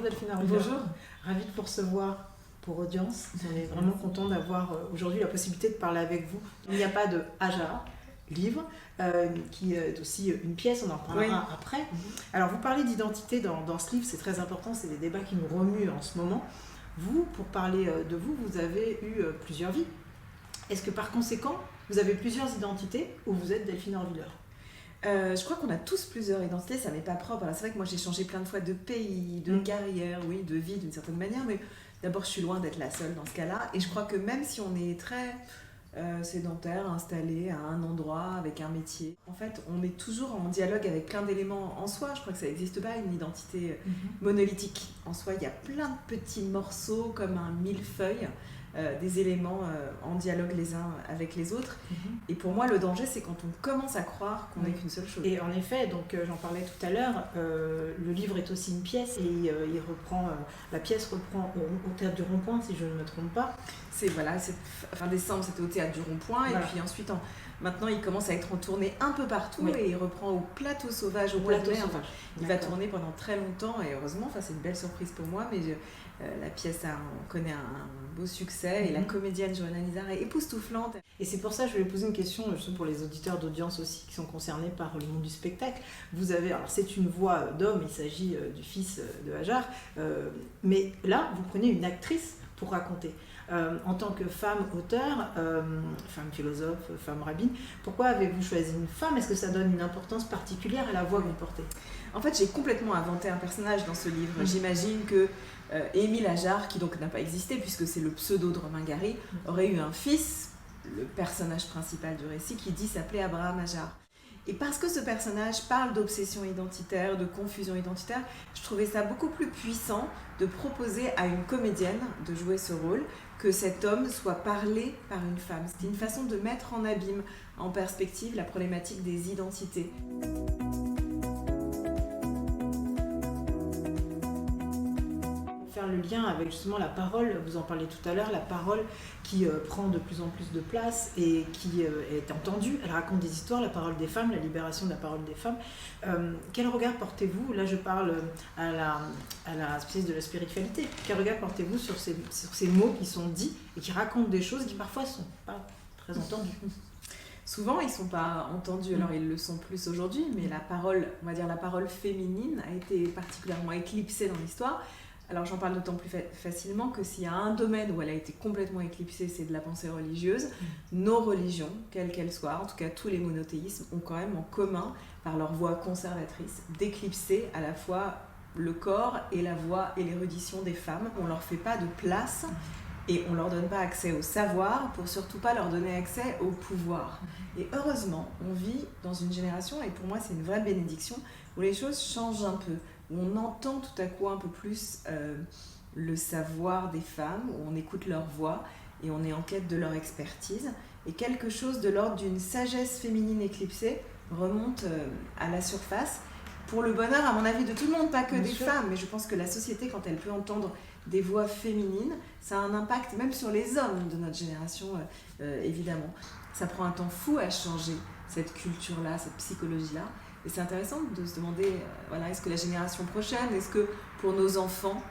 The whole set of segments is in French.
Delphine Arruda. Bonjour. Ravie de vous recevoir pour Audience. On est vraiment content d'avoir aujourd'hui la possibilité de parler avec vous. Il n'y a pas de Hajar, livre, qui est aussi une pièce, on en reparlera après. Alors vous parlez d'identité dans ce livre, c'est très important, c'est des débats qui nous remuent en ce moment. Vous, pour parler de vous, vous avez eu plusieurs vies. Est-ce que par conséquent, vous avez plusieurs identités ou vous êtes Delphine Orviller? Je crois qu'on a tous plusieurs identités, ça m'est pas propre. Alors, c'est vrai que moi j'ai changé plein de fois de pays, de carrière, oui, de vie d'une certaine manière, mais d'abord je suis loin d'être la seule dans ce cas-là. Et je crois que même si on est très sédentaire, installé à un endroit avec un métier, en fait on est toujours en dialogue avec plein d'éléments en soi. Je crois que ça n'existe pas une identité monolithique. En soi, il y a plein de petits morceaux comme un millefeuille. Des éléments en dialogue les uns avec les autres. Et pour moi, le danger, c'est quand on commence à croire qu'on n'est qu'une seule chose. Et en effet, donc j'en parlais tout à l'heure, le livre est aussi une pièce et il reprend, la pièce reprend au Théâtre du Rond-Point, si je ne me trompe pas. Fin décembre, c'était au Théâtre du Rond-Point, voilà. Et puis ensuite, maintenant, il commence à être en tournée un peu partout, et il reprend au Plateau Sauvage, au Plateau Sauvage. Enfin, il va tourner pendant très longtemps, et heureusement, c'est une belle surprise pour moi, mais la pièce on connaît un beau succès, et la comédienne Johanna Nizar est époustouflante. Et c'est pour ça que je voulais poser une question, juste pour les auditeurs d'Audience aussi, qui sont concernés par le monde du spectacle. Vous avez, alors c'est une voix d'homme, il s'agit du fils de Hajar, mais là, vous prenez une actrice pour raconter. En tant que femme auteure, femme philosophe, femme rabbine, pourquoi avez-vous choisi une femme? Est-ce que ça donne une importance particulière à la voix que vous portez? En fait, j'ai complètement inventé un personnage dans ce livre. J'imagine que Émile Hajar, qui donc n'a pas existé puisque c'est le pseudo de Romain Gary, aurait eu un fils, le personnage principal du récit, qui dit s'appeler Abraham Hajar. Et parce que ce personnage parle d'obsession identitaire, de confusion identitaire, je trouvais ça beaucoup plus puissant de proposer à une comédienne de jouer ce rôle, que cet homme soit parlé par une femme. C'était une façon de mettre en abîme, en perspective, la problématique des identités. Faire le lien avec justement la parole, vous en parlez tout à l'heure, la parole qui prend de plus en plus de place et qui est entendue. Elle raconte des histoires, la parole des femmes, la libération de la parole des femmes. Quel regard portez-vous, là je parle à la spécialiste de la spiritualité, quel regard portez-vous sur ces mots qui sont dits et qui racontent des choses qui parfois ne sont pas très entendues? Souvent, ils ne sont pas entendus, alors ils le sont plus aujourd'hui, mais la parole, on va dire la parole féminine a été particulièrement éclipsée dans l'histoire. Alors j'en parle d'autant plus facilement que s'il y a un domaine où elle a été complètement éclipsée, c'est de la pensée religieuse. Nos religions, quelles qu'elles soient, en tout cas tous les monothéismes, ont quand même en commun, par leur voix conservatrice, d'éclipser à la fois le corps et la voix et l'érudition des femmes. On ne leur fait pas de place et on ne leur donne pas accès au savoir pour surtout pas leur donner accès au pouvoir. Et heureusement, on vit dans une génération, et pour moi c'est une vraie bénédiction, où les choses changent un peu. Où on entend tout à coup un peu plus le savoir des femmes, où on écoute leur voix et on est en quête de leur expertise. Et quelque chose de l'ordre d'une sagesse féminine éclipsée remonte à la surface, pour le bonheur, à mon avis, de tout le monde, pas que des femmes. Mais je pense que la société, quand elle peut entendre des voix féminines, ça a un impact même sur les hommes de notre génération, évidemment. Ça prend un temps fou à changer cette culture-là, cette psychologie-là. Et c'est intéressant de se demander, est-ce que la génération prochaine, est-ce que pour nos enfants,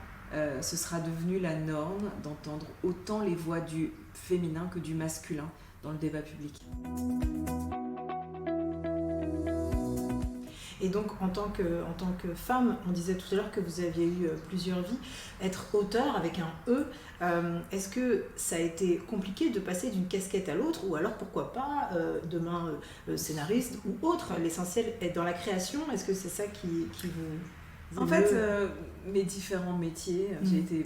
ce sera devenu la norme d'entendre autant les voix du féminin que du masculin dans le débat public? Et donc, en tant que femme, on disait tout à l'heure que vous aviez eu plusieurs vies. Être auteur avec un E, est-ce que ça a été compliqué de passer d'une casquette à l'autre? Ou alors, pourquoi pas, demain, scénariste ou autre? L'essentiel est dans la création. Est-ce que c'est ça qui vous... En fait, mes différents métiers, j'ai été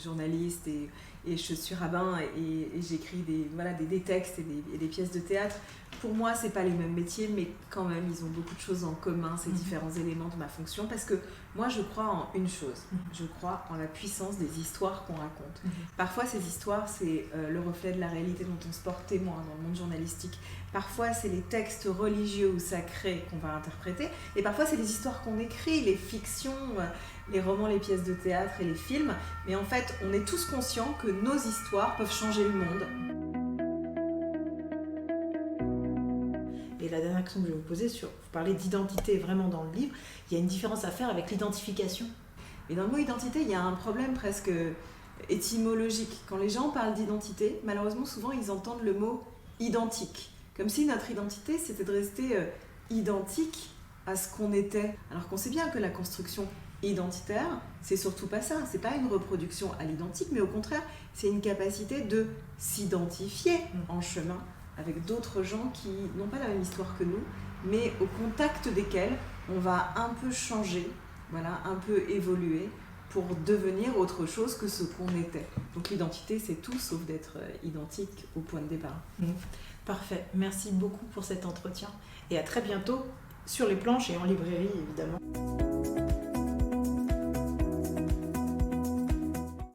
journaliste et je suis rabbin et j'écris des textes et des pièces de théâtre. Pour moi, c'est pas les mêmes métiers, mais quand même, ils ont beaucoup de choses en commun, ces différents éléments de ma fonction, parce que moi, je crois en une chose. Je crois en la puissance des histoires qu'on raconte. Parfois, ces histoires, c'est le reflet de la réalité dont on se porte témoin dans le monde journalistique. Parfois, c'est les textes religieux ou sacrés qu'on va interpréter. Et parfois, c'est les histoires qu'on écrit, les fictions, les romans, les pièces de théâtre et les films. Mais en fait, on est tous conscients que nos histoires peuvent changer le monde. Et la dernière question que je vais vous poser, vous parlez d'identité vraiment dans le livre, il y a une différence à faire avec l'identification. Et dans le mot identité, il y a un problème presque étymologique. Quand les gens parlent d'identité, malheureusement, souvent, ils entendent le mot identique. Comme si notre identité, c'était de rester identique à ce qu'on était. Alors qu'on sait bien que la construction identitaire, c'est surtout pas ça. C'est pas une reproduction à l'identique, mais au contraire, c'est une capacité de s'identifier en chemin avec d'autres gens qui n'ont pas la même histoire que nous, mais au contact desquels on va un peu changer, voilà, un peu évoluer pour devenir autre chose que ce qu'on était. Donc l'identité, c'est tout sauf d'être identique au point de départ. Parfait. Merci beaucoup pour cet entretien et à très bientôt sur les planches et en librairie évidemment.